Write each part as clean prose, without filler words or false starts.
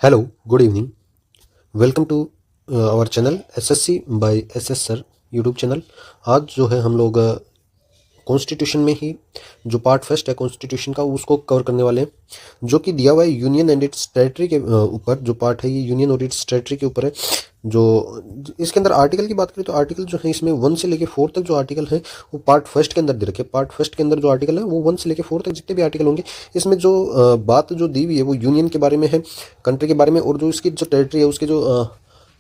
Hello, good evening. Welcome to our channel SSC by SS sir YouTube channel. आज जो है हम लोग कॉन्स्टिट्यूशन में ही जो पार्ट फर्स्ट है कॉन्स्टिट्यूशन का उसको कवर करने वाले हैं, जो कि दिया हुआ है यूनियन एंड इट्स टेरिटरी के ऊपर। जो पार्ट है ये यूनियन और इट्स टेरिटरी के ऊपर है। जो इसके अंदर आर्टिकल की बात करें तो आर्टिकल जो है इसमें 1 से लेकर 4 तक जो आर्टिकल है वो पार्ट फर्स्ट के अंदर दे रखे। पार्ट फर्स्ट के अंदर जो आर्टिकल है वो 1 से लेकर 4 तक जितने भी आर्टिकल होंगे इसमें जो बात जो दी हुई है वो यूनियन के बारे में है, कंट्री के बारे में, और जो इसकी जो टेरिटरी है उसके जो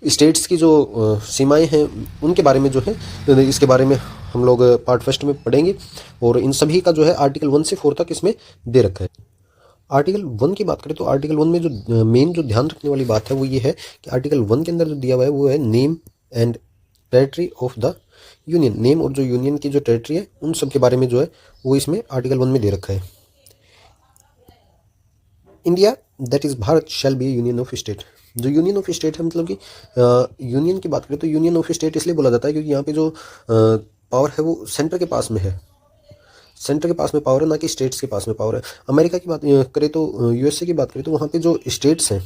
स्टेट्स की जो सीमाएं हैं उनके बारे में जो है इसके बारे में हम लोग पार्ट फर्स्ट में पढ़ेंगे। और इन सभी का जो है आर्टिकल 1 से 4 तक इसमें दे रखा है। आर्टिकल 1 की बात करें तो आर्टिकल 1 में जो मेन जो ध्यान रखने वाली बात है वो ये है कि आर्टिकल 1 के अंदर जो दिया हुआ है वो है name and territory of the union. Name और जो यूनियन की जो टेरिटरी है उन सब के बारे में जो है वो इसमें आर्टिकल 1 में दे रखा है। India that is Bharat shall be union of state. जो यूनियन ऑफ स्टेट है मतलब कि यूनियन की बात करें तो यूनियन ऑफ स्टेट इसलिए बोला जाता है क्योंकि यहाँ पे जो पावर है वो सेंटर के पास में है। सेंटर के पास में पावर है, ना कि स्टेट्स के पास में पावर है। अमेरिका की बात करें तो यूएसए की बात करें तो वहाँ पे जो स्टेट्स हैं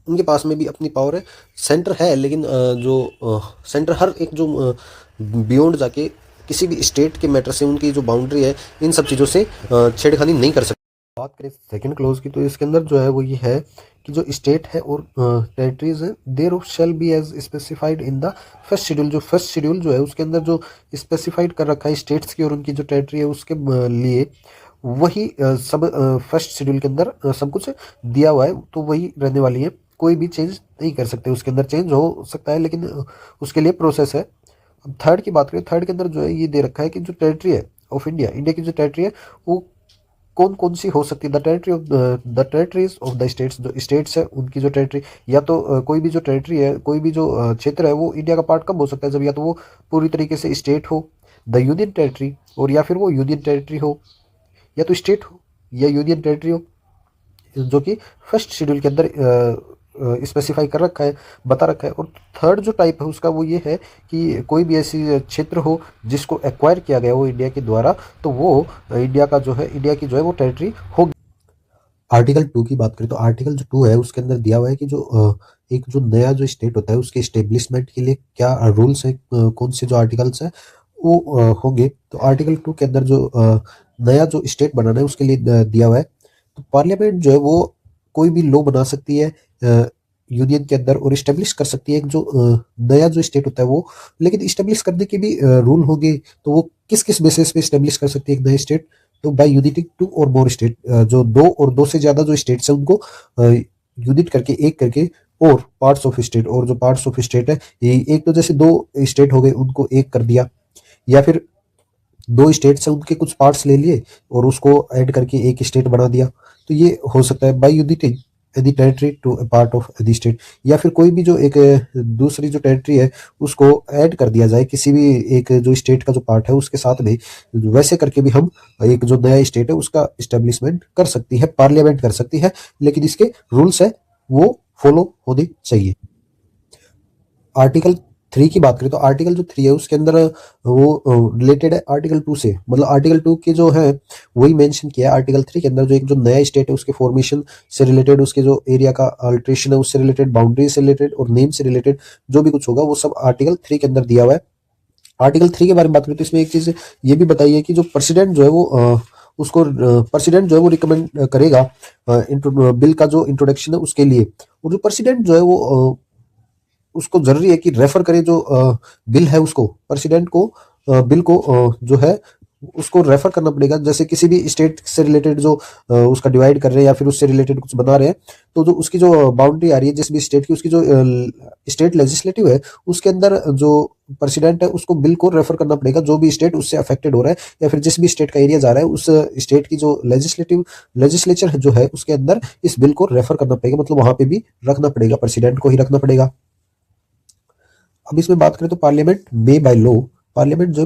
उनके पास में भी अपनी पावर है। सेंटर है लेकिन जो सेंटर हर एक जो बियॉन्ड जाके किसी भी स्टेट के मैटर से उनकी जो बाउंड्री है इन सब चीज़ों से छेड़खानी नहीं कर सकते। बात करें सेकंड क्लोज की तो इसके अंदर जो है वो ये है कि जो स्टेट है और टेरिटरीज है thereof shall be as specified in the first schedule. जो फर्स्ट शेड्यूल जो है उसके अंदर जो स्पेसिफाइड कर रखा है स्टेट्स की और उनकी जो टेरिटरी है उसके लिए वही सब फर्स्ट शेड्यूल के अंदर सब कुछ दिया हुआ है, तो वही रहने वाली है। कोई भी चेंज नहीं कर सकते, उसके अंदर चेंज हो सकता है लेकिन उसके लिए प्रोसेस है। अब थर्ड की बात करें, थर्ड के अंदर जो है ये दे रखा है कि जो टेरिटरी है ऑफ इंडिया, इंडिया की जो टेरिटरी है वो कौन कौन सी हो सकती है। The territories of the states, जो स्टेट्स है उनकी जो टेरिटरी, या तो कोई भी जो टेरिटरी है, कोई भी जो क्षेत्र है वो इंडिया का पार्ट कब हो सकता है, जब या तो वो पूरी तरीके से स्टेट हो, द यूनियन टेरिटरी, और या फिर वो यूनियन टेरिटरी हो, या तो स्टेट हो या यूनियन टेरिटरी हो, जो कि फर्स्ट शेड्यूल के अंदर स्पेसिफाई कर रखा है, बता रखा है। और थर्ड जो टाइप है उसका वो ये है कि कोई भी ऐसी क्षेत्र हो जिसको एक्वायर किया गया हो इंडिया के द्वारा, तो वो इंडिया का जो है, इंडिया की जो है वो टेरिटरी होगी। आर्टिकल 2 की बात करें तो आर्टिकल जो 2 है उसके अंदर दिया हुआ है कि जो एक जो नया जो स्टेट होता है उसके स्टेब्लिशमेंट के लिए क्या रूल्स है, कौन से जो आर्टिकल्स है वो होंगे। तो आर्टिकल 2 के अंदर जो नया जो स्टेट बनाना है उसके लिए दिया हुआ है। तो पार्लियामेंट जो है वो कोई भी लॉ बना सकती है यूनियन के अंदर और इस्टेब्लिश कर सकती है एक जो नया जो स्टेट होता है वो। लेकिन इस्टेब्लिश करने के भी रूल होंगे, तो वो किस किस बेसिस पे इस्टेब्लिश कर सकती है एक नया स्टेट। तो bye uniting two or more state, जो दो और दो से ज्यादा जो स्टेट्स है उनको यूनिट करके, एक करके, और पार्ट्स ऑफ स्टेट, और जो पार्ट्स ऑफ स्टेट है ये एक तो जैसे दो स्टेट हो गए उनको एक कर दिया, या फिर दो स्टेट्स है उनके कुछ पार्ट्स ले लिए और उसको ऐड करके एक स्टेट बना दिया। तो ये हो सकता है by uniting any territory to a part of any state. या फिर कोई भी जो एक दूसरी जो टेरिटरी है उसको ऐड कर दिया जाए किसी भी एक जो स्टेट का जो पार्ट है उसके साथ में। वैसे करके भी हम एक जो नया स्टेट है उसका इस्टेब्लिशमेंट कर सकती है, पार्लियामेंट कर सकती है, लेकिन इसके रूल्स है वो फॉलो होने चाहिए। आर्टिकल 3 की बात करें तो आर्टिकल जो 3 है उसके अंदर वो रिलेटेड है आर्टिकल 2 से। मतलब आर्टिकल 2 के जो है वही मेंशन किया है आर्टिकल 3 के अंदर। जो एक जो नया स्टेट है उसके फॉर्मेशन से रिलेटेड, उसके जो एरिया का अल्ट्रेशन है उससे रिलेटेड, बाउंड्री से रिलेटेड और नेम से रिलेटेड जो भी कुछ होगा वो सब आर्टिकल 3 के अंदर दिया हुआ है। आर्टिकल 3 के बारे में बात करें तो इसमें एक चीज ये भी बताई है कि जो प्रेसिडेंट जो है वो उसको प्रेसिडेंट जो है वो रिकमेंड करेगा बिल का जो इंट्रोडक्शन है उसके लिए। और जो प्रेसिडेंट जो है वो उसको जरूरी है कि रेफर करे जो बिल है उसको, प्रेसिडेंट को बिल को जो है उसको रेफर करना पड़ेगा। जैसे किसी भी स्टेट से रिलेटेड जो उसका डिवाइड कर रहे हैं या फिर उससे रिलेटेड कुछ बना रहे हैं, तो जो उसकी जो बाउंड्री आ रही है जिस भी स्टेट की, उसकी जो स्टेट लेजिस्लेटिव है उसके अंदर जो प्रेसिडेंट है उसको बिल को रेफर करना पड़ेगा, जो भी स्टेट उससे अफेक्टेड हो रहा है या फिर जिस भी स्टेट का एरिया जा रहा है उस स्टेट की जो लेजिस्लेचर जो है उसके अंदर इस बिल को रेफर करना पड़ेगा। मतलब वहां पे भी रखना पड़ेगा, प्रेसिडेंट को ही रखना पड़ेगा। अब इसमें बात करें तो पार्लियामेंट में बाय लॉ, पार्लियामेंट जो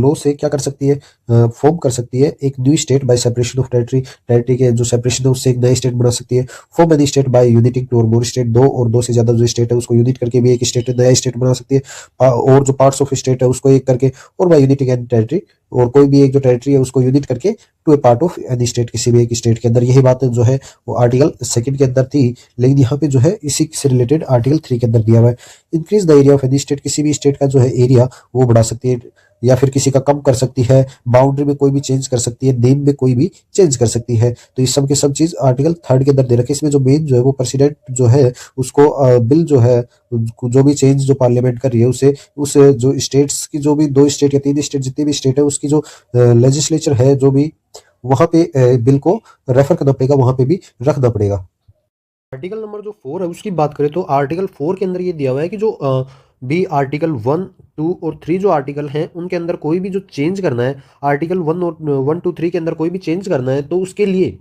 लॉ से क्या कर सकती है, फॉर्म कर सकती है एक new state by separation of territory. Territory के जो सेपरेशन है उससे एक नया स्टेट बना सकती है। Form any state by uniting two or more state, दो और दो से ज्यादा जो स्टेट है उसको यूनिट करके भी एक स्टेट नया स्टेट बना सकती है। और जो पार्ट्स ऑफ स्टेट है उसको एक करके, और बाय यूनिटिंग एनी टेरिटरी, और कोई भी एक जो टेरिटरी है उसको यूनिट करके to a part of any state, किसी भी एक स्टेट के अंदर। यही बात जो है वो आर्टिकल 2 के अंदर थी, लेकिन यहाँ पे जो है इसी से रिलेटेड आर्टिकल 3 के अंदर दिया हुआ है। Increase the area of any state, किसी भी स्टेट का जो है एरिया वो बढ़ा सकती है या फिर किसी का कम कर सकती है, बाउंड्री में कोई भी चेंज कर सकती है, नेम में कोई भी चेंज कर सकती है। तो इस सब के सब चीज आर्टिकल 3 के अंदर दे रखे। इसमें जो मेन जो है वो प्रेसिडेंट जो है उसको बिल जो है जो भी चेंज जो पार्लियामेंट कर रही है उसे उस जो स्टेट्स की जो भी 2 स्टेट या 3 स्टेट जितनी भी स्टेट है उसकी जो लेजिस्लेचर है जो भी वहां पे बिल को रेफर करना पड़ेगा, वहां पे भी रखना पड़ेगा। आर्टिकल नंबर जो 4 है उसकी बात करें तो आर्टिकल 4 के अंदर ये दिया हुआ है कि जो भी आर्टिकल 1, 2 और 3 जो आर्टिकल हैं उनके अंदर कोई भी जो चेंज करना है, आर्टिकल 1 और 1, 2, 3 के अंदर कोई भी चेंज करना है तो उसके लिए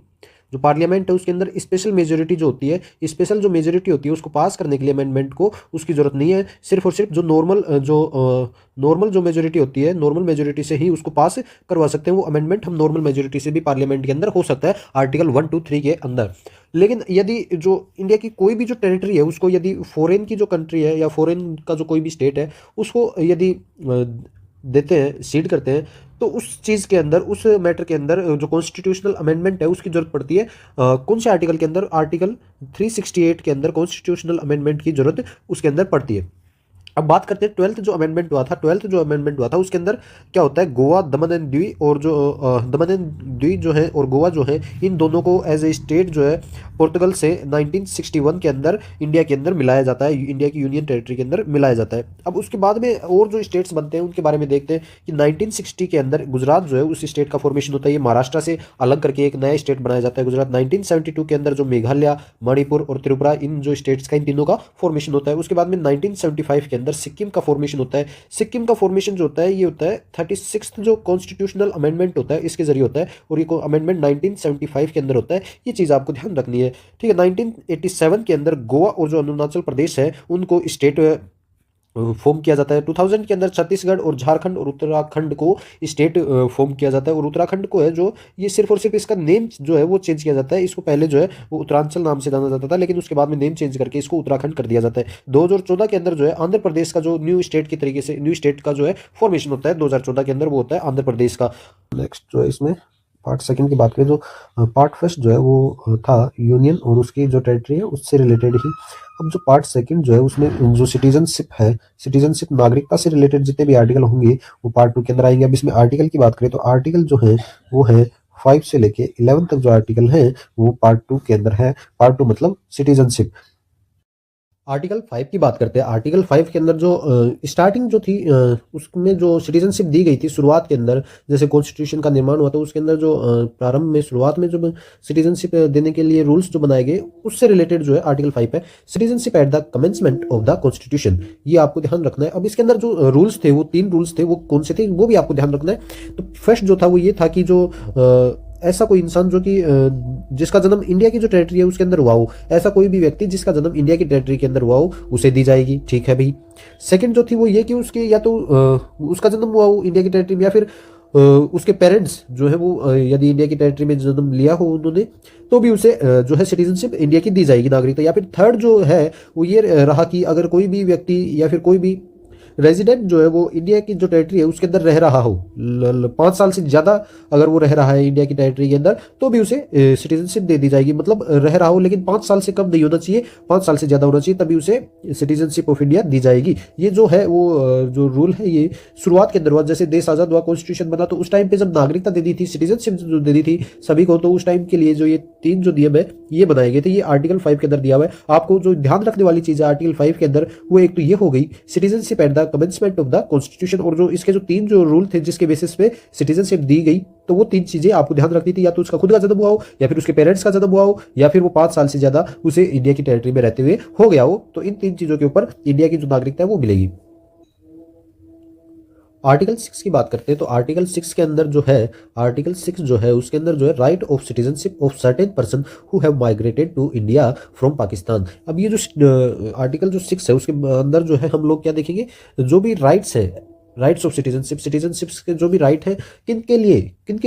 जो पार्लियामेंट है उसके अंदर स्पेशल मेजोरिटी जो होती है, स्पेशल जो मेजोरिटी होती है उसको पास करने के लिए अमेंडमेंट को उसकी जरूरत नहीं है। सिर्फ और सिर्फ जो नॉर्मल जो मेजोरिटी होती है, नॉर्मल मेजोरिटी से ही उसको पास करवा सकते हैं। वो अमेंडमेंट हम नॉर्मल मेजोरिटी से भी पार्लियामेंट के अंदर हो सकता है आर्टिकल 1, 2, 3 के अंदर। लेकिन यदि जो इंडिया की कोई भी जो टेरिटरी है उसको यदि फॉरेन की जो कंट्री है या फॉरेन का जो कोई भी स्टेट है उसको यदि देते हैं, सीड करते हैं, तो उस चीज़ के अंदर, उस मैटर के अंदर जो कॉन्स्टिट्यूशनल अमेंडमेंट है उसकी जरूरत पड़ती है। कौन से आर्टिकल के अंदर? आर्टिकल 368 के अंदर कॉन्स्टिट्यूशनल अमेंडमेंट की जरूरत उसके अंदर पड़ती है। अब बात करते हैं 12th जो अमेंडमेंट हुआ था। 12th जो अमेंडमेंट हुआ था उसके अंदर क्या होता है, गोवा, दमन एंड दीव और जो दमन एंड दीव जो है और गोवा जो है, इन दोनों को एज ए स्टेट जो है पोर्तुगल से 1961 के अंदर इंडिया के अंदर मिलाया जाता है, इंडिया की यूनियन टेरिटरी के अंदर मिलाया जाता है। अब उसके बाद में और जो स्टेट्स बनते हैं उनके बारे में देखते हैं कि 1960 के अंदर गुजरात जो है उस स्टेट का फॉर्मेशन होता है। ये महाराष्ट्र से अलग करके एक नया स्टेट बनाया जाता है गुजरात। 1972 के अंदर जो मेघालय, मणिपुर और त्रिपुरा, इन जो स्टेट्स का इन तीनों का फॉर्मेशन होता है। उसके बाद में 1975 के अंदर सिक्किम का फॉर्मेशन होता है। सिक्किम का फॉर्मेशन जो होता है ये होता है 36th जो कॉन्स्टिट्यूशनल अमेंडमेंट होता है इसके जरिए होता है, और ये अमेंडमेंट 1975 के अंदर होता है। ये चीज़ आपको ध्यान रखनी है, ठीक है। 1987 के अंदर गोवा और जो अरुणाचल प्रदेश है उनको स्टेट फॉर्म किया जाता है। 2000 के अंदर छत्तीसगढ़ और झारखंड और उत्तराखंड को स्टेट फॉर्म किया जाता है। और उत्तराखंड को है जो ये सिर्फ और सिर्फ इसका नेम जो है वो चेंज किया जाता है। इसको पहले जो है वो उत्तरांचल नाम से जाना जाता था, लेकिन उसके बाद में नेम चेंज करके इसको उत्तराखंड कर दिया जाता है। 2014 के अंदर जो है आंध्र प्रदेश का जो न्यू स्टेट की तरीके से न्यू स्टेट का जो है फॉर्मेशन होता है 2014 के अंदर, वो होता है आंध्र प्रदेश का। नेक्स्ट जो है इसमें पार्ट सेकंड की बात करें तो पार्ट फर्स्ट जो है वो था यूनियन और उसकी जो टेरिटरी है उससे रिलेटेड ही। अब जो पार्ट सेकंड जो है उसमें जो सिटीजनशिप है, सिटीजनशिप नागरिकता से रिलेटेड जितने भी आर्टिकल होंगे वो पार्ट 2 के अंदर आएंगे। अब इसमें आर्टिकल की बात करें तो आर्टिकल जो है वो है 5 से लेके 11 तक जो आर्टिकल है वो पार्ट 2 के अंदर है। पार्ट 2 मतलब सिटीजनशिप। आर्टिकल 5 की बात करते हैं। आर्टिकल 5 के अंदर जो स्टार्टिंग जो थी उसमें जो सिटीजनशिप दी गई थी शुरुआत के अंदर, जैसे कॉन्स्टिट्यूशन का निर्माण हुआ था उसके अंदर जो प्रारंभ में शुरुआत में जो सिटीजनशिप देने के लिए रूल्स जो बनाए गए उससे रिलेटेड जो है आर्टिकल 5 है। Citizenship at the commencement of the constitution, ये आपको ध्यान रखना है। अब इसके अंदर जो रूल्स थे वो 3 रूल्स थे, वो कौन से थे वो भी आपको ध्यान रखना है। तो फर्स्ट जो था वो ये था कि जो ऐसा कोई इंसान जो कि जिसका जन्म इंडिया की जो टेरिटरी है उसके अंदर हुआ हो, ऐसा कोई भी व्यक्ति जिसका जन्म इंडिया की टेरिटरी के अंदर हुआ हो उसे दी जाएगी, ठीक है भाई। सेकंड जो थी वो ये कि उसके या तो उसका जन्म हुआ हो इंडिया की टेरिटरी में या फिर उसके पेरेंट्स जो है वो यदि इंडिया की टेरिटरी में जन्म लिया हो उन्होंने तो भी उसे जो है सिटीजनशिप इंडिया की दी जाएगी, नागरिकता। या फिर थर्ड जो है वो ये रहा कि अगर कोई भी व्यक्ति या फिर कोई भी रेजिडेंट जो है वो इंडिया की जो टेरिटरी है उसके अंदर रह रहा हो 5 साल से ज़्यादा, अगर वो रह रहा है इंडिया की टेरिटरी के अंदर तो भी उसे सिटीजनशिप दे दी जाएगी। मतलब रह रहा हो लेकिन 5 साल से कम नहीं होना चाहिए, 5 साल से ज़्यादा होना चाहिए, तभी उसे सिटीजनशिप ऑफ इंडिया दी जाएगी। ये जो है वो जो रूल है ये शुरुआत के अंदर हुआ, जैसे देश आज़ाद हुआ, कॉन्स्टिट्यूशन बना, तो उस टाइम पे जब नागरिकता दे दी थी, सिटीजनशिप जो दे दी थी सभी को, तो उस टाइम के लिए जो ये 3 जो नियम है ये बनाए गए थे। ये आर्टिकल 5 के अंदर दिया हुआ है। आपको जो ध्यान रखने वाली चीज़ है आर्टिकल 5 के अंदर वो एक तो ये हो गई citizenship at the commencement of the constitution, और जो इसके जो 3 जो रूल थे जिसके बेसिस पे सिटीजनशिप दी गई, तो वो 3 चीजें आपको ध्यान रखनी थी। या तो उसका खुद का जन्म हुआ हो, या फिर उसके पेरेंट्स का जन्म हुआ हो, या फिर वो 5 साल से ज्यादा उसे इंडिया की टेरिटरी में रहते हुए हो गया हो, तो इन 3 चीजों के ऊपर इंडिया की जो नागरिकता है वो मिलेगी। आर्टिकल 6 की बात करते हैं तो आर्टिकल 6 के अंदर जो है, आर्टिकल 6 जो है उसके अंदर जो है right of citizenship of certain person who have migrated to India from Pakistan. अब ये जो आर्टिकल जो 6 है उसके अंदर जो है हम लोग क्या देखेंगे, जो भी राइट्स है राइट्स ऑफ सिटीजनशिप, सिटीजनशिप्स के जो भी राइट हैं, किन के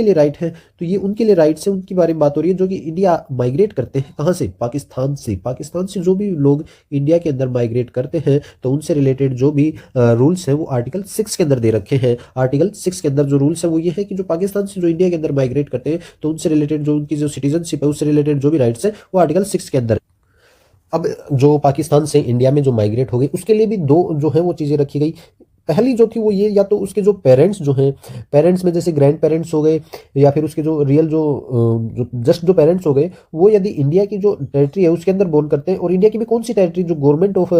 लिए राइट हैं, तो ये उनके लिए राइट्स हैं, उनके बारे में बात हो रही है जो कि इंडिया माइग्रेट करते हैं। कहाँ से? पाकिस्तान से जो भी लोग इंडिया के अंदर माइग्रेट करते हैं तो उनसे रिलेटेड जो भी रूल्स हैं वो आर्टिकल 6 के अंदर दे रखे हैं। आर्टिकल 6 के अंदर जो रूल्स है वो ये है कि जो पाकिस्तान से जो इंडिया के अंदर माइग्रेट करते हैं तो उनसे रिलेटेड जो उनकी जो सिटीजनशिप है उससे रिलेटेड जो भी राइट्स है वो आर्टिकल 6 के अंदर। अब जो पाकिस्तान से इंडिया में जो माइग्रेट हो गई उसके लिए भी दो जो है वो चीज़ें रखी गई। पहली जो थी वो ये, या तो उसके जो पेरेंट्स जो हैं, पेरेंट्स में जैसे ग्रैंड पेरेंट्स हो गए या फिर उसके जो रियल जो जस्ट जो पेरेंट्स हो गए, वो यदि इंडिया की जो टेरिटरी है उसके अंदर बोर्न करते हैं, और इंडिया की भी कौन सी टेरिटरी, जो गवर्नमेंट ऑफ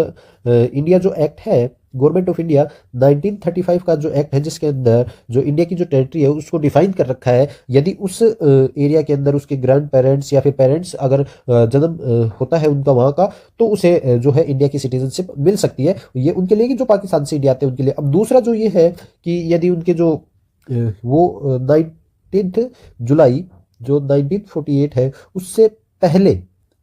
इंडिया जो एक्ट है, गवर्नमेंट ऑफ इंडिया 1935 का जो एक्ट है जिसके अंदर जो इंडिया की जो टेरिटरी है उसको डिफाइन कर रखा है, यदि उस एरिया के अंदर उसके ग्रैंड पेरेंट्स या फिर पेरेंट्स अगर जन्म होता है उनका वहाँ का, तो उसे जो है इंडिया की सिटीजनशिप मिल सकती है। ये उनके लिए कि जो पाकिस्तान से इंडिया आते हैं उनके लिए। अब दूसरा जो ये है कि यदि उनके जो वो 19 जुलाई जो 1948 है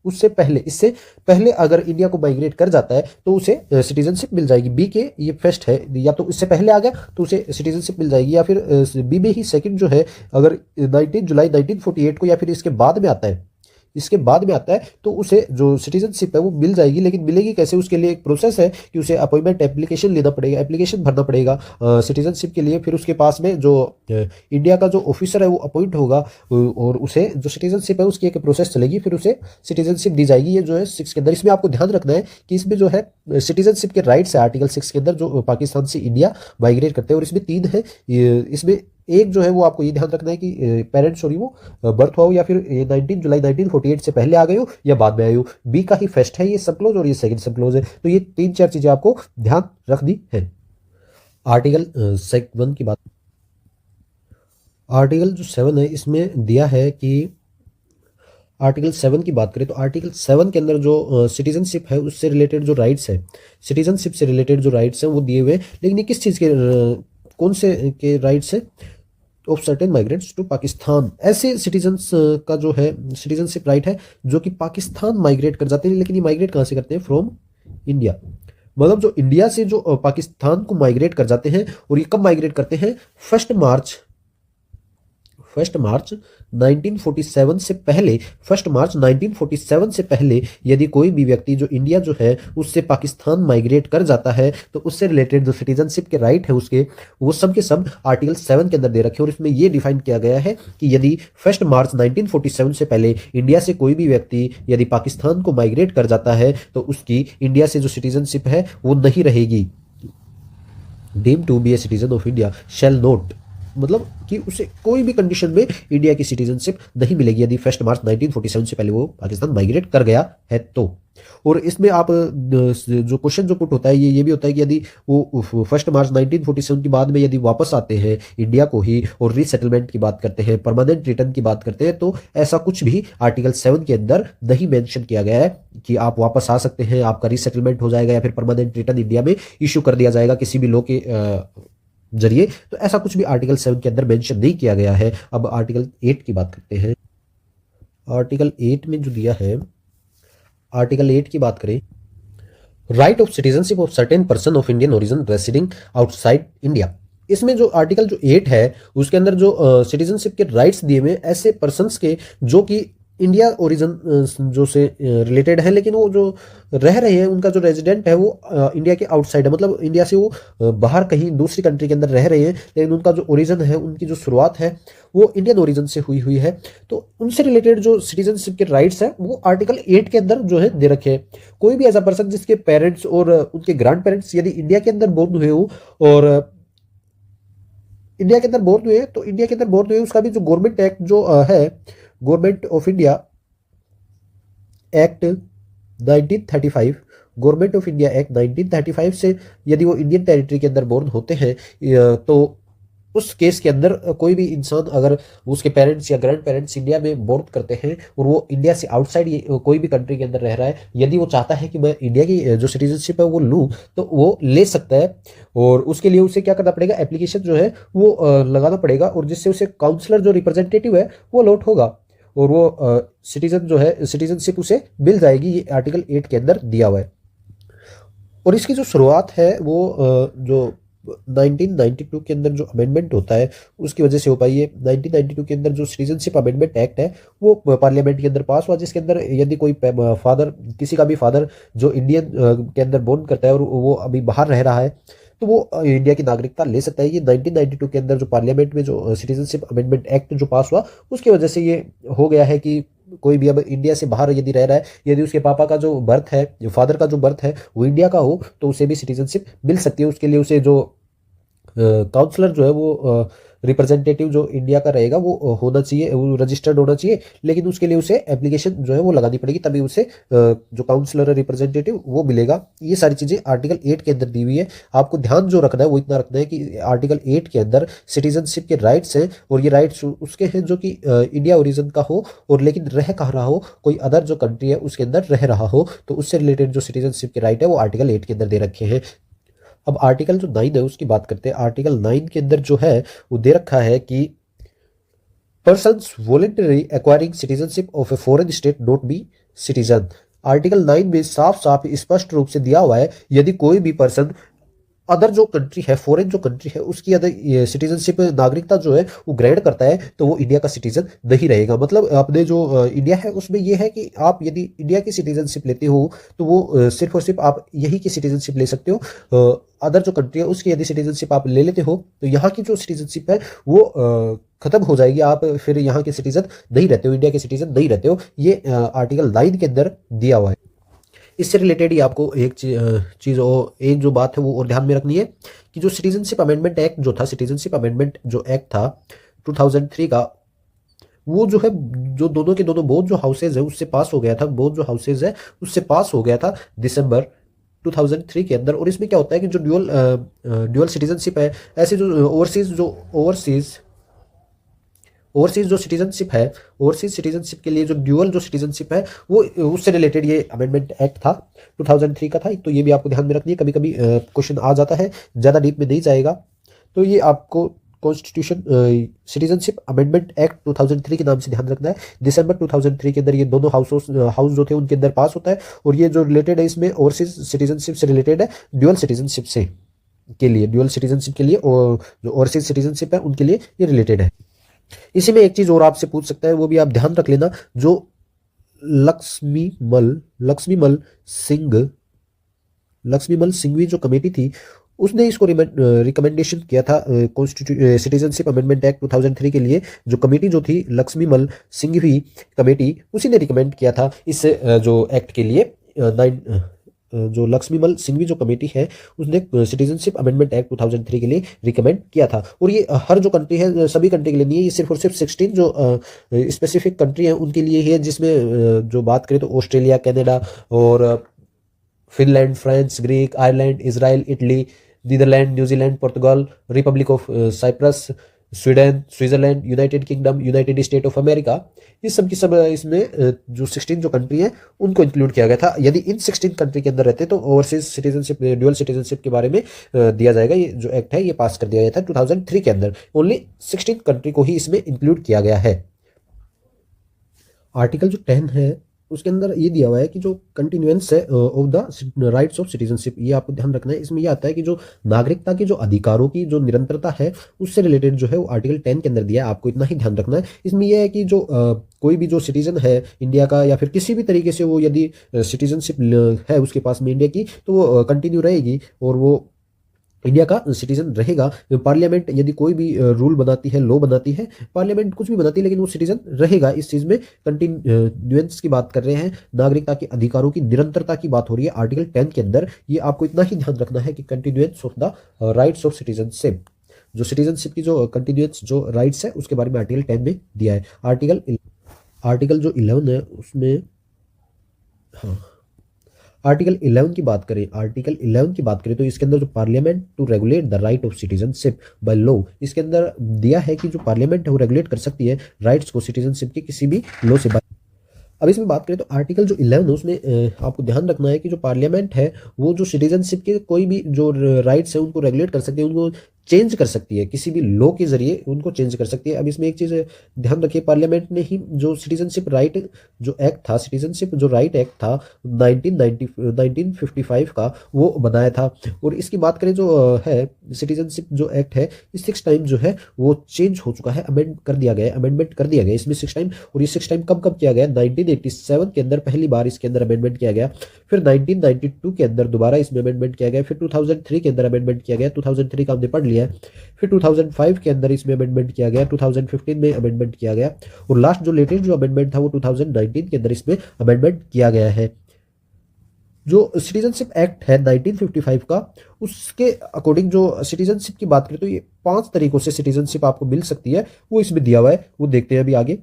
उससे पहले इससे पहले अगर इंडिया को माइग्रेट कर जाता है तो उसे सिटीजनशिप मिल जाएगी। बी के ये फर्स्ट है, या तो इससे पहले आ गया तो उसे सिटीजनशिप मिल जाएगी, या फिर बी में ही सेकंड जो है अगर 19 जुलाई 1948 को या फिर इसके बाद में आता है तो उसे जो सिटीजनशिप है वो मिल जाएगी। लेकिन मिलेगी कैसे, उसके लिए एक प्रोसेस है कि उसे अपॉइंटमेंट एप्लीकेशन लेना पड़ेगा, एप्लीकेशन भरना पड़ेगा सिटीजनशिप के लिए। फिर उसके पास में जो इंडिया का जो ऑफिसर है वो अपॉइंट होगा और उसे जो सिटीजनशिप है उसकी एक प्रोसेस चलेगी, फिर उसे सिटीजनशिप दी जाएगी। ये जो है 6 के अंदर, इसमें आपको ध्यान रखना है कि इसमें जो है सिटीजनशिप के राइट्स है आर्टिकल 6 के अंदर जो पाकिस्तान से इंडिया माइग्रेट करते हैं, और इसमें 3 है। इसमें एक जो है वो आपको ये ध्यान रखना है कि पेरेंट्स सॉरी वो बर्थ हुआ हो या फिर 19 जुलाई 1948 से पहले आ गए हो या बाद में आए हो। बी का ही फर्स्ट है ये सब क्लोज और ये सेकंड सब क्लोज है, तो ये 3-4 चीजें आपको ध्यान रखनी है। आर्टिकल 7 की बात, आर्टिकल जो 7 है इसमें दिया है कि आर्टिकल 7 की बात करें तो आर्टिकल 7 के अंदर जो सिटीजनशिप है उससे रिलेटेड जो राइट्स है, सिटीजनशिप से रिलेटेड जो राइट्स हैं वो दिए हुए, लेकिन ये किस चीज़ के कौन से के राइट्स है? Of certain migrants to Pakistan. ऐसे सिटीजन्स का जो है सिटीजनशिप राइट है जो कि पाकिस्तान माइग्रेट कर जाते हैं, लेकिन ये माइग्रेट कहाँ से करते हैं? From India. मतलब जो इंडिया से जो पाकिस्तान को माइग्रेट कर जाते हैं, और ये कब माइग्रेट करते हैं? 1 मार्च 1947 से पहले, 1 मार्च 1947 से पहले यदि कोई भी व्यक्ति जो इंडिया जो है उससे पाकिस्तान माइग्रेट कर जाता है तो उससे रिलेटेड जो सिटीजनशिप के राइट है उसके, वो सब के सब आर्टिकल 7 के अंदर दे रखे हैं। और इसमें ये डिफाइन किया गया है कि यदि 1 मार्च 1947 से पहले इंडिया से कोई भी व्यक्ति यदि पाकिस्तान को माइग्रेट कर जाता है तो उसकी इंडिया से जो सिटीजनशिप है वो नहीं रहेगी। Deem to be a citizen of India shall not, मतलब कि उसे कोई भी कंडीशन में इंडिया की सिटीजनशिप नहीं मिलेगी यदि 1 मार्च 1947 से पहले वो पाकिस्तान माइग्रेट कर गया है तो। और इसमें आप जो क्वेश्चन जो पुट होता है ये भी होता है कि यदि वो 1 मार्च 1947 के बाद में यदि वापस आते हैं इंडिया को ही और रीसेटलमेंट की बात करते हैं, परमानेंट रिटर्न की बात करते हैं, तो ऐसा कुछ भी आर्टिकल 7 के अंदर नहीं मेंशन किया गया है कि आप वापस आ सकते हैं, आपका रीसेटलमेंट हो जाएगा या फिर परमानेंट रिटर्न इंडिया में इशू कर दिया जाएगा किसी भी लॉ के जरिए। तो ऐसा कुछ भी आर्टिकल 7 के अंदर मेंशन नहीं किया गया है। अब आर्टिकल 8 की बात करते हैं। आर्टिकल 8 में जो दिया है, आर्टिकल 8 की बात करें, right of citizenship of certain person of Indian origin residing outside India. इसमें जो आर्टिकल जो 8 है उसके अंदर जो सिटीजनशिप के राइट्स दिए हुए ऐसे पर्सन्स के जो कि इंडिया ओरिजिन जो से रिलेटेड है, लेकिन वो जो रह रहे हैं उनका जो रेजिडेंट है वो इंडिया के आउटसाइड है, मतलब इंडिया से वो बाहर कहीं दूसरी कंट्री के अंदर रह रहे हैं, लेकिन उनका जो ओरिजिन है, उनकी जो शुरुआत है वो इंडियन ओरिजिन से हुई है। तो उनसे रिलेटेड जो सिटीजनशिप के राइट्स है वो आर्टिकल 8 के अंदर जो है दे रखे हैं। कोई भी ऐसा पर्सन जिसके पेरेंट्स और उनके ग्रैंड पेरेंट्स यदि इंडिया के अंदर बोर्न हुए हो और इंडिया के अंदर बोर्न हुए तो इंडिया के अंदर बोर्न हुए उसका भी जो गवर्नमेंट एक्ट जो है, government of India act 1935, government of India act 1935 से यदि वो इंडियन टेरिटरी के अंदर बोर्न होते हैं तो उस केस के अंदर कोई भी इंसान अगर उसके पेरेंट्स या ग्रैंड पेरेंट्स इंडिया में बोर्न करते हैं और वो इंडिया से आउटसाइड कोई भी कंट्री के अंदर रह रहा है, यदि वो चाहता है कि मैं इंडिया की जो सिटीजनशिप है वो लूँ तो वो ले सकता है। और उसके लिए उसे क्या करना पड़ेगा? एप्लीकेशन जो है वो लगाना पड़ेगा, और जिससे उसे काउंसलर जो रिप्रेजेंटेटिव है वो अलॉट होगा और वो सिटीजन जो है सिटीजनशिप उसे मिल जाएगी। ये आर्टिकल 8 के अंदर दिया हुआ है। और इसकी जो शुरुआत है वो जो 1992 के अंदर जो अमेंडमेंट होता है उसकी वजह से हो पाई है। 1992 के अंदर जो सिटीजनशिप अमेंडमेंट एक्ट है वो पार्लियामेंट के अंदर पास हुआ, जिसके अंदर यदि कोई फादर, किसी का भी फादर जो इंडियन के अंदर बोर्न करता है और वो अभी बाहर रह रहा है, तो वो इंडिया की नागरिकता ले सकता है। ये 1992 के अंदर जो पार्लियामेंट में जो सिटीजनशिप अमेंडमेंट एक्ट जो पास हुआ उसकी वजह से ये हो गया है कि कोई भी अब इंडिया से बाहर यदि रह रहा है, यदि उसके पापा का जो बर्थ है, जो फादर का जो बर्थ है वो इंडिया का हो, तो उसे भी सिटीजनशिप मिल सकती है। उसके लिए उसे जो काउंसलर जो है वो रिप्रेजेंटेटिव जो इंडिया का रहेगा वो होना चाहिए, वो रजिस्टर्ड होना चाहिए। लेकिन उसके लिए उसे एप्लीकेशन जो है वो लगानी पड़ेगी, तभी उसे जो काउंसलर है रिप्रेजेंटेटिव वो मिलेगा। ये सारी चीज़ें आर्टिकल 8 के अंदर दी हुई है। आपको ध्यान जो रखना है वो इतना रखना है कि आर्टिकल 8 के अंदर सिटीजनशिप के राइट्स हैं, और ये राइट्स उसके हैं जो कि इंडिया ओरिजिन का हो और लेकिन रह कहाँ रहा हो, कोई अदर जो कंट्री है उसके अंदर रह रहा हो, तो उससे रिलेटेड जो सिटीजनशिप के राइट है वो आर्टिकल 8 के अंदर दे रखे हैं। अब आर्टिकल जो 9 है उसकी बात करते हैं। आर्टिकल 9 के अंदर जो है वो दे रखा है कि persons voluntary acquiring citizenship of a foreign state not be citizen. Article 9 में साफ साफ स्पष्ट रूप से दिया हुआ है, यदि कोई भी पर्सन अदर जो कंट्री है, फॉरेन जो कंट्री है उसकी अदर सिटीजनशिप नागरिकता जो है वो ग्रैंड करता है, तो वो इंडिया का सिटीजन नहीं रहेगा। मतलब अपने जो इंडिया है उसमें ये है कि आप यदि इंडिया की सिटीजनशिप लेते हो तो वो सिर्फ और सिर्फ आप यही की सिटीजनशिप ले सकते हो। अदर जो कंट्री है उसकी यदि सिटीजनशिप आप ले लेते हो तो यहाँ की जो सिटीजनशिप है वो खत्म हो जाएगी, आप फिर यहाँ के सिटीजन नहीं रहते हो, इंडिया के सिटीजन नहीं रहते हो। ये आर्टिकल 9 के अंदर दिया हुआ है। इससे रिलेटेड ही आपको एक चीज़ और एक जो बात है वो और ध्यान में रखनी है कि जो सिटीजनशिप अमेंडमेंट एक्ट जो था, सिटीजनशिप अमेंडमेंट जो एक्ट था 2003 का, वो जो है जो दोनों के दोनों बोथ जो हाउसेज है उससे पास हो गया था, बोथ जो हाउसेज है उससे पास हो गया था दिसंबर 2003 के अंदर। और इसमें क्या होता है कि जो ड्यूअल सिटीजनशिप है, ऐसे जो ओवरसीज जो सिटीजनशिप है, ओवरसीज सिटीजनशिप के लिए जो ड्यूअल जो सिटीजनशिप है वो उससे रिलेटेड ये अमेंडमेंट एक्ट था, 2003 का था। तो ये भी आपको ध्यान में रखनी है, कभी कभी क्वेश्चन आ जाता है, ज़्यादा डीप में नहीं जाएगा। तो ये आपको कॉन्स्टिट्यूशन सिटीजनशिप अमेंडमेंट एक्ट 2003 के नाम से ध्यान रखना है। दिसंबर 2003 के अंदर ये दोनों हाउस जो थे उनके अंदर पास होता है, और ये जो रिलेटेड है इसमें ओवरसीज सिटीजनशिप से रिलेटेड है, ड्यूअल सिटीजनशिप से के लिए, ड्यूअल सिटीजनशिप के लिए और जो ओवरसीज सिटीजनशिप है उनके लिए ये रिलेटेड है। इसी में एक चीज और आपसे पूछ सकता है, वो भी आप ध्यान रख लेना। जो लक्ष्मीमल सिंघवी जो कमेटी थी उसने इसको रिकमेंडेशन किया था सिटीजनशिप अमेंडमेंट एक्ट 2003 के लिए। जो कमेटी जो थी लक्ष्मीमल सिंघवी कमेटी, उसी ने रिकमेंड किया था इस जो एक्ट के लिए। जो लक्ष्मीमल सिंघवी जो कमेटी है उसने सिटीजनशिप अमेंडमेंट एक्ट 2003 के लिए रिकमेंड किया था। और ये हर जो कंट्री है सभी कंट्री के लिए नहीं है, ये सिर्फ और सिर्फ 16 जो स्पेसिफिक कंट्री है उनके लिए ही है, जिसमें जो बात करें तो ऑस्ट्रेलिया, कनाडा और Finland, France, Greek, Ireland, Israel, Italy, Netherland, New Zealand, पुर्तगाल, Republic of Cyprus, Sweden, Switzerland, United Kingdom, United State of America, ये सब की सब इसमें जो 16 जो कंट्री है उनको इंक्लूड किया गया था। यदि इन 16 कंट्री के अंदर रहते तो ओवरसीज सिटीजनशिप, ड्यूअल सिटीजनशिप के बारे में दिया जाएगा। ये जो एक्ट है ये पास कर दिया गया था 2003 के अंदर। ओनली 16 कंट्री को ही इसमें इंक्लूड किया गया है। आर्टिकल जो 10 है उसके अंदर ये दिया हुआ है कि जो कंटिन्यूएंस है of the rights of citizenship, ये आपको ध्यान रखना है। इसमें ये आता है कि जो नागरिकता के जो अधिकारों की जो निरंतरता है उससे रिलेटेड जो है वो आर्टिकल 10 के अंदर दिया है, आपको इतना ही ध्यान रखना है। इसमें यह है कि जो कोई भी जो सिटीजन है इंडिया का या फिर किसी भी तरीके से वो यदि सिटीजनशिप है उसके पास में इंडिया की, तो वो कंटिन्यू रहेगी और वो इंडिया का सिटीजन रहेगा। पार्लियामेंट यदि कोई भी रूल बनाती है, लॉ बनाती है, पार्लियामेंट कुछ भी बनाती है, लेकिन वो सिटीजन रहेगा। इस चीज में कंटिन्यूएंस की बात कर रहे हैं, नागरिकता के अधिकारों की निरंतरता की बात हो रही है आर्टिकल 10 के अंदर। ये आपको इतना ही ध्यान रखना है कि continuance of the rights of citizenship, जो सिटीजनशिप की जो कंटिन्यूएंस जो राइट्स है उसके बारे में आर्टिकल 10 में दिया है। आर्टिकल जो 11 है उसमें, हाँ, आर्टिकल 11 की बात करें, आर्टिकल 11 की बात करें तो इसके अंदर जो parliament to regulate the right of citizenship by law, इसके अंदर दिया है कि जो पार्लियामेंट है वो रेगुलेट कर सकती है राइट्स को सिटीजनशिप के किसी भी लॉ से। अब इसमें बात करें तो आर्टिकल जो 11 है उसमें आपको ध्यान रखना है कि जो पार्लियामेंट है वो जो सिटीजनशिप के कोई भी जो राइट्स है उनको रेगुलेट कर सकते हैं, उनको चेंज कर सकती है, किसी भी लॉ के जरिए उनको चेंज कर सकती है। अब इसमें एक चीज़ ध्यान रखिए, पार्लियामेंट ने ही जो सिटीजनशिप राइट जो एक्ट था, सिटीजनशिप जो राइट एक्ट था 1955 का, वो बनाया था। और इसकी बात करें जो है सिटीजनशिप जो एक्ट है, इस 6 टाइम जो है वो चेंज हो चुका है, अमेंड कर दिया गया है, अमेंडमेंट कर दिया गया है इसमें 6 टाइम। और ये 6 टाइम कब कब किया गया? 1987 के अंदर पहली बार इसके अंदर अमेंडमेंट किया गया, फिर 1992 के अंदर दोबारा इसमें अमेंडमेंट किया गया, फिर 2003 के अंदर अमेंडमेंट किया गया, 2003 का हमने पढ़ लिया है, फिर 2005 के अंदर इसमें अमेंडमेंट किया गया, 2015 में अमेंडमेंट किया गया, और लास्ट जो लेटेस्ट जो अमेंडमेंट था वो 2019 के अंदर इसमें अमेंडमेंट किया गया है। जो सिटीजनशिप एक्ट है 1955 का, उसके अकॉर्डिंग जो सिटीजनशिप की बात करें तो ये 5 तरीकों से सिटीजनशिप आपको मिल सकती है, वो इसमें दिया हुआ है, वो देखते हैं अभी आगे।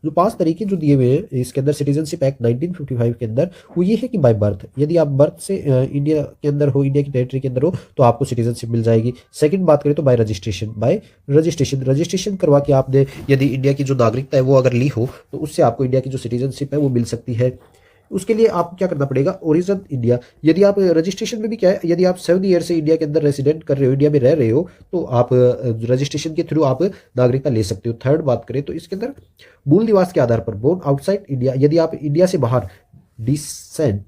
जो 5 तरीके जो दिए हुए हैं इसके अंदर सिटीजनशिप एक्ट 1955 के अंदर, वो ये है कि बाय बर्थ, यदि आप बर्थ से इंडिया के अंदर हो, इंडिया की टेरिटरी के अंदर हो, तो आपको सिटीजनशिप मिल जाएगी। सेकंड बात करें तो बाय रजिस्ट्रेशन, रजिस्ट्रेशन करवा के आपने यदि इंडिया की जो नागरिकता है वो अगर ली हो, तो उससे आपको इंडिया की जो सिटीजनशिप है वो मिल सकती है। उसके लिए आपको क्या करना पड़ेगा? ओरिजिन इंडिया, यदि आप रजिस्ट्रेशन में भी क्या है, यदि आप 7 ईयर से इंडिया के अंदर रेसिडेंट कर रहे हो, इंडिया में रह रहे हो, तो आप रजिस्ट्रेशन के थ्रू आप नागरिकता ले सकते हो। थर्ड बात करें तो इसके अंदर मूल निवास के आधार पर, बोर्न आउटसाइड इंडिया, यदि आप इंडिया से बाहर डिसेंट,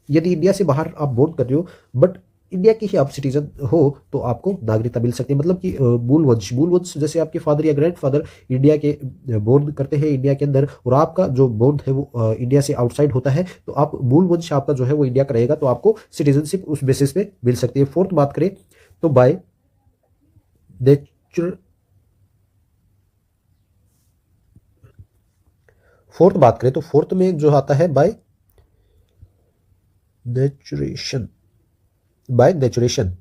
यदि इंडिया से बाहर आप बोर्न कर रहे हो बट इंडिया के ही आप सिटीजन हो, तो आपको नागरिकता मिल सकती है। मतलब कि मूल वंश जैसे आपके फादर या ग्रैंडफादर इंडिया के बोर्न करते हैं इंडिया के अंदर, और आपका जो बोर्न है वो इंडिया से आउटसाइड होता है, तो आप मूल वंश आपका जो है वो इंडिया का रहेगा, तो आपको सिटीजनशिप उस बेसिस पे मिल सकती है। फोर्थ बात करें तो बाय नेचुरल, फोर्थ बात करें तो फोर्थ में जो आता है बाय नेचुरेशन, बाय नेचुरेशन।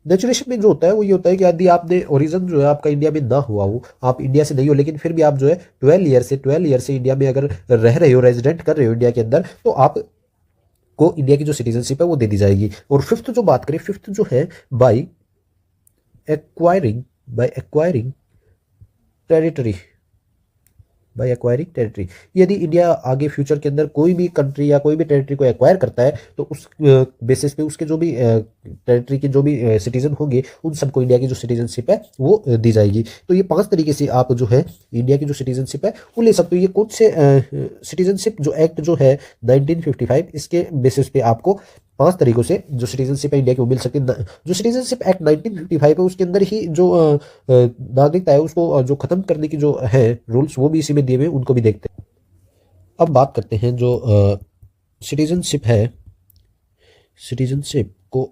नेचुरेशन में जो होता है वो ये होता है कि यदि आपने ओरिजिन जो है आपका इंडिया में ना हुआ हो, आप इंडिया से नहीं हो, लेकिन फिर भी आप जो है 12 ईयर से इंडिया में अगर रह रहे हो, रेजिडेंट कर रहे हो इंडिया के अंदर, तो आप को इंडिया की जो सिटीजनशिप है वो दे दी जाएगी। और फिफ्थ जो बात करें, फिफ्थ जो है by acquiring territory, by acquiring territory. यदि इंडिया आगे फ्यूचर के अंदर कोई भी कंट्री या कोई भी टेरिटरी को एक्वायर करता है, तो उस बेसिस पे उसके जो भी टेरिटरी के जो भी सिटीजन होंगे, उन सबको इंडिया की जो सिटीजनशिप है वो दी जाएगी। तो ये 5 तरीके से आप जो है इंडिया की जो सिटीजनशिप है वो ले सकते हो। ये कौन से सिटीजनशिप जो एक्ट जो है 1955, इसके बेसिस पे आपको 5 तरीकों से जो सिटीजनशिप है इंडिया की वो मिल सकती है। जो सिटीजनशिप एक्ट 1955 है उसके अंदर ही जो नागरिकता है उसको जो खत्म करने की जो है रूल्स, वो भी इसी में दिए हुए, उनको भी देखते हैं। अब बात करते हैं जो सिटीजनशिप है, सिटीजनशिप को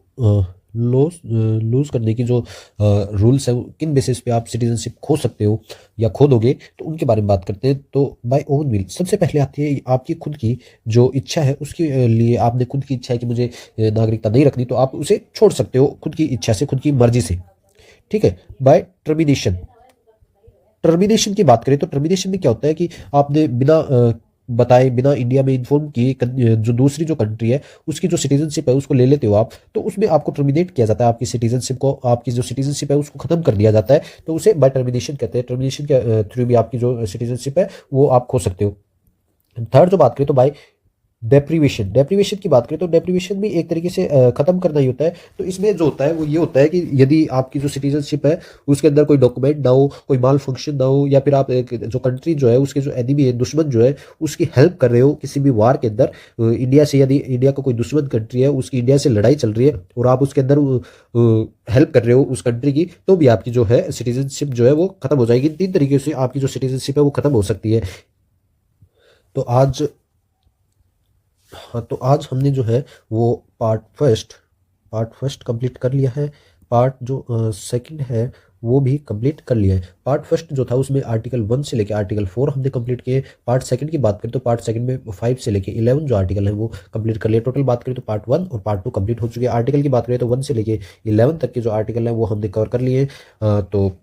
लूज करने की जो रूल्स है, किन बेसिस पे आप सिटीजनशिप खो सकते हो या खो दोगे, तो उनके बारे में बात करते हैं। तो बाय ओन विल सबसे पहले आती है आपकी खुद की जो इच्छा है, उसके लिए आपने खुद की इच्छा है कि मुझे नागरिकता नहीं रखनी, तो आप उसे छोड़ सकते हो खुद की इच्छा से, खुद की मर्जी से। ठीक है। बाय टर्मिनेशन, टर्मिनेशन की बात करें तो टर्मिनेशन में क्या होता है कि आपने बिना बताए, बिना इंडिया में इन्फॉर्म किए जो दूसरी जो कंट्री है उसकी जो सिटीजनशिप है उसको ले लेते हो आप, तो उसमें आपको टर्मिनेट किया जाता है, आपकी सिटीजनशिप को, आपकी जो सिटीजनशिप है उसको खत्म कर दिया जाता है, तो उसे बाय टर्मिनेशन कहते हैं। टर्मिनेशन के थ्रू भी आपकी जो सिटीजनशिप है वो आप खो सकते हो। थर्ड जो बात करें तो बाय डेप्रीवेशन, डेप्रीवेशन की बात करें तो डेप्रीवेशन भी एक तरीके से खत्म करना ही होता है। तो इसमें जो होता है वो ये होता है कि यदि आपकी जो सिटीजनशिप है उसके अंदर कोई डॉक्यूमेंट ना हो, कोई माल फंक्शन ना हो, या फिर आप जो कंट्री जो है उसके जो एनिमी है, दुश्मन जो है, उसकी हेल्प कर रहे हो किसी भी वार के अंदर, इंडिया से, यदि इंडिया का कोई दुश्मन कंट्री है, उसकी इंडिया से लड़ाई चल रही है और आप उसके अंदर हेल्प कर रहे हो उस कंट्री की, तो भी आपकी जो है सिटीजनशिप जो है वो खत्म हो जाएगी। 3 तरीके से आपकी जो सिटीजनशिप है वो खत्म हो सकती है। तो आज हमने जो है वो पार्ट फर्स्ट कंप्लीट कर लिया है। पार्ट जो सेकंड है वो भी कंप्लीट कर लिया है। पार्ट फर्स्ट जो था उसमें आर्टिकल 1 से लेकर आर्टिकल 4 हमने कंप्लीट किए। पार्ट सेकंड की बात करें तो पार्ट सेकंड में 5 से लेकर 11 जो आर्टिकल है वो कंप्लीट कर लिए। टोटल बात करें तो पार्ट 1 और पार्ट 2 कंप्लीट हो चुके हैं। आर्टिकल की बात करें तो 1 से लेकर 11 तक के जो आर्टिकल है वो हमने कवर कर लिए। तो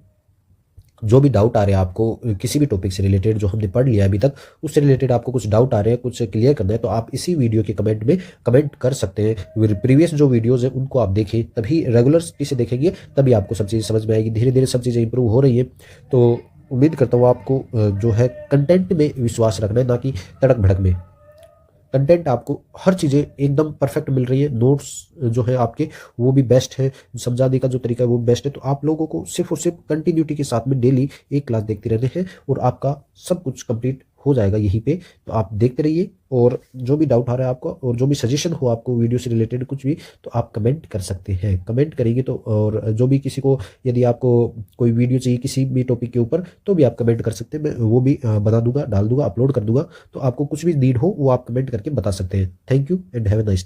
जो भी डाउट आ रहे हैं आपको किसी भी टॉपिक से रिलेटेड जो हमने पढ़ लिया अभी तक, उससे रिलेटेड आपको कुछ डाउट आ रहे हैं, कुछ क्लियर करना है, तो आप इसी वीडियो के कमेंट में कमेंट कर सकते हैं। प्रीवियस जो वीडियोस हैं उनको आप देखें, तभी रेगुलर से देखेंगे तभी आपको सब चीज़ें समझ में आएगी। धीरे धीरे सब चीज़ें इंप्रूव हो रही है। तो उम्मीद करता हूँ आपको जो है कंटेंट में विश्वास रखना है, ना कि तड़क भड़क में। कंटेंट आपको हर चीज़ें एकदम परफेक्ट मिल रही है, नोट्स जो है आपके वो भी बेस्ट है, समझाने का जो तरीका है वो भी बेस्ट है। तो आप लोगों को सिर्फ और सिर्फ कंटिन्यूटी के साथ में डेली एक क्लास देखते रहने हैं और आपका सब कुछ कंप्लीट हो जाएगा यहीं पे। तो आप देखते रहिए, और जो भी डाउट आ रहा है आपको और जो भी सजेशन हो आपको वीडियो से रिलेटेड कुछ भी, तो आप कमेंट कर सकते हैं। कमेंट करेंगे तो, और जो भी किसी को यदि आपको कोई वीडियो चाहिए किसी भी टॉपिक के ऊपर, तो भी आप कमेंट कर सकते हैं, मैं वो भी बता दूंगा, डाल दूंगा, अपलोड कर दूंगा। तो आपको कुछ भी नीड हो वो आप कमेंट करके बता सकते हैं। Thank you and have a nice